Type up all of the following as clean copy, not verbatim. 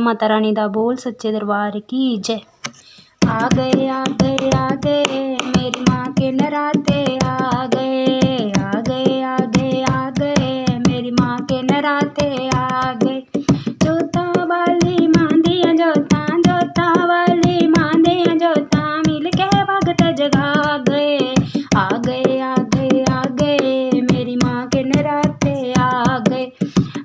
माता रानी दा बोल सच्चे दरबार की जय। आ गए आ गए आ गए मेरी माँ के नराते आ गए आ गए आ गए आ गए मेरी माँ के नराते आ गए। जोता वाली माँ दियां जोतां जोता वाली माँ दियां जोतां मिल के भगत जगा गए। आ गए आ गए आ गए मेरी माँ के नराते आ गए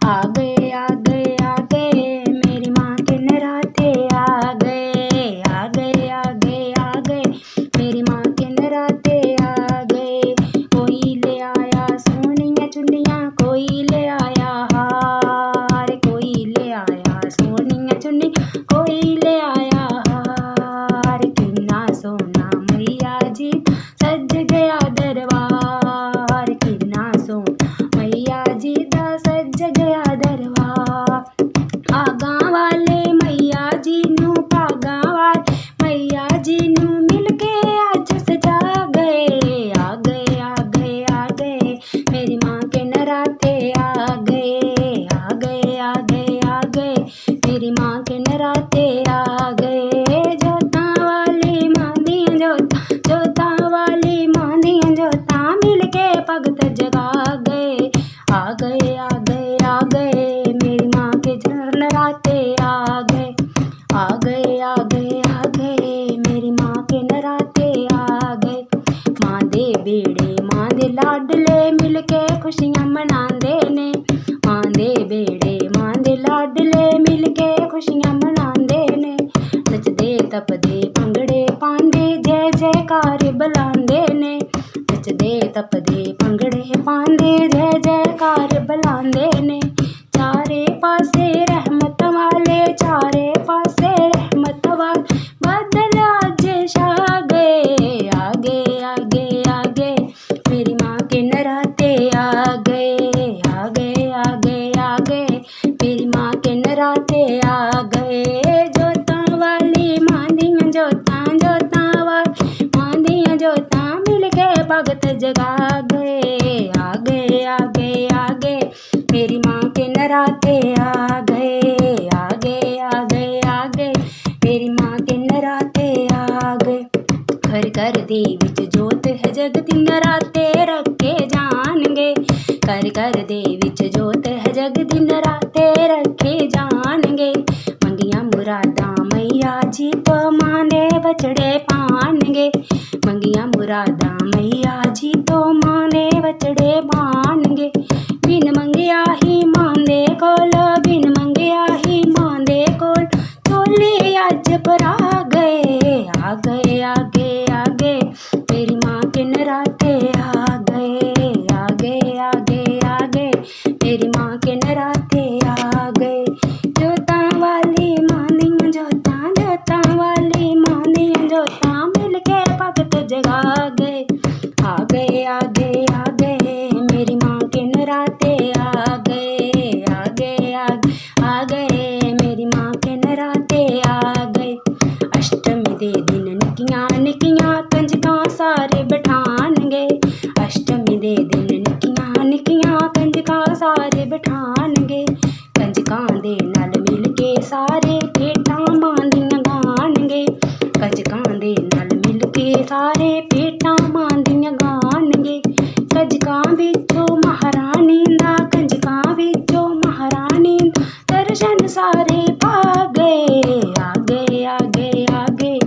आ गए आ गए आ गए मेरी माँ के नराते आ गए आ गए आ गए आ गए मेरी माँ के नराते आ गए। कोई ले आया सोनिया चुन्नियाँ कोई ले आया हार कोई ले आया सोनिया चुन्नी कोई ले आया हार। किन्ना सोना मैया जी सज गया दरबार किन्ना सोना मैया जी दा सज गया दरबार। आगा वाले मैया जी नू भागा वाले मैया जी नू मिल के अज सजा गए। आ गए आ गए आ गए मेरी माँ के नराते आ गए आ गए आ गए आ गए मेरी माँ के नराते आ गए। जोता वाली माँ दियां जोतां जोता वाली माँ दियां जोतां मिल के भगत जगा गए। आ गए आ गए आ गए मेरी माँ के नराते आ गए आ गए आ गए आ गए मेरी माँ के नराते आ गए। माँ दे बेड़े माँ दे लाडले मिल के खुशियाँ मनांदे ने माँ दे बेड़े माँ दे लाडले मिल के खुशियाँ मनांदे ने। नचदे तपदे भंगड़े पांदे जय जयकार बुलांदे ने नचदे तपदे भंगड़े पांदे जय जयकार बुलांदे ने। चारे पासे रहमत वाले चारे पासे रहमत वाले बादल अज छा गए। आ गए आ गए आ गए मेरी माँ के नराते आ गए आ गए आ गए आ गए मेरी माँ के नराते आ गए। जोतां वाली माँ दियां जोतां जोतां वाली माँ दियां जोतां मिल के भगत जगा गए। आ गए आ गए आ गए मेरी माँ के नराते आ गए आ गए आ गए आ गए मेरी माँ के नराते आ गए। घर घर दे विच जोत है जगती नराते रखे जाणगे घर घर दे विच जोत है जगती नराते रखे जाणगे। मंगियां मुरादां मैया जी तो मां दे बचड़े पाणगे मंगियां मुरादां मैया जी तो मां दे बचड़े पाणगे। बिन मंगिया ही मां दे कोल बिन मंगिया ही मां दे कोल झोली अज भरा गए। आ गए आ गए आ गए मेरी माँ के नराते आ गए आ गए आ गए आ गए मेरी माँ के नराते आ गए। जोतां वाली माँ दियां जोतां जोतां वाली माँ दियां जोतां मिल के भगत जगा गए। आ गए आ गए आ गए मेरी माँ के नराते आ गए आ गए आ गए मेरी माँ के नराते आ गए। अष्टमी दे दिन निक्कियां निक्कियां कंजकां सारे बिठाणगे अष्टमी दे दिन निक्कियां निक्कियां कंजकां सारे बिठाणगे। कंजकां दे नाल मिल के सारे भेटां मां दियां गाणगे कंजकां दे नाल मिल के सारे भेटां मां दियां गाणगे। कंजकां विचों महारानी दा कंजकां विचों महारानी दा दर्शन सारे पा गए। आ गए आ गए आ गए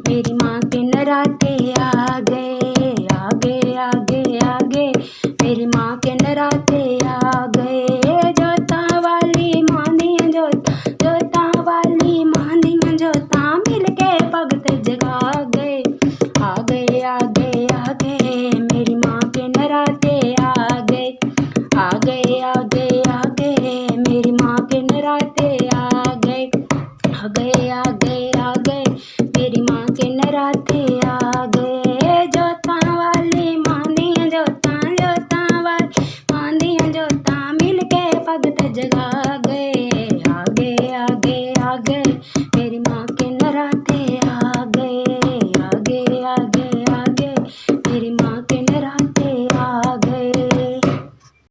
मेरी माँ के नराते आ गए आ गए आ गए आ गए मेरी माँ के नराते आ गए। जोतां वाली माँ दियां जोतां जोतां वाली माँ दियां जोतां मिल के भगत जगा गए। आ गए आ गए आ गए मेरी माँ के नराते आ गए आ गए आ गए आ गए मेरी माँ के नराते आ गए आ गए आ गए आ गए मेरी माँ के नराते आ गए। जोतां वाली माँ दियां जोतां जोतां वाली माँ दियां जोतां मिल के भगत जगा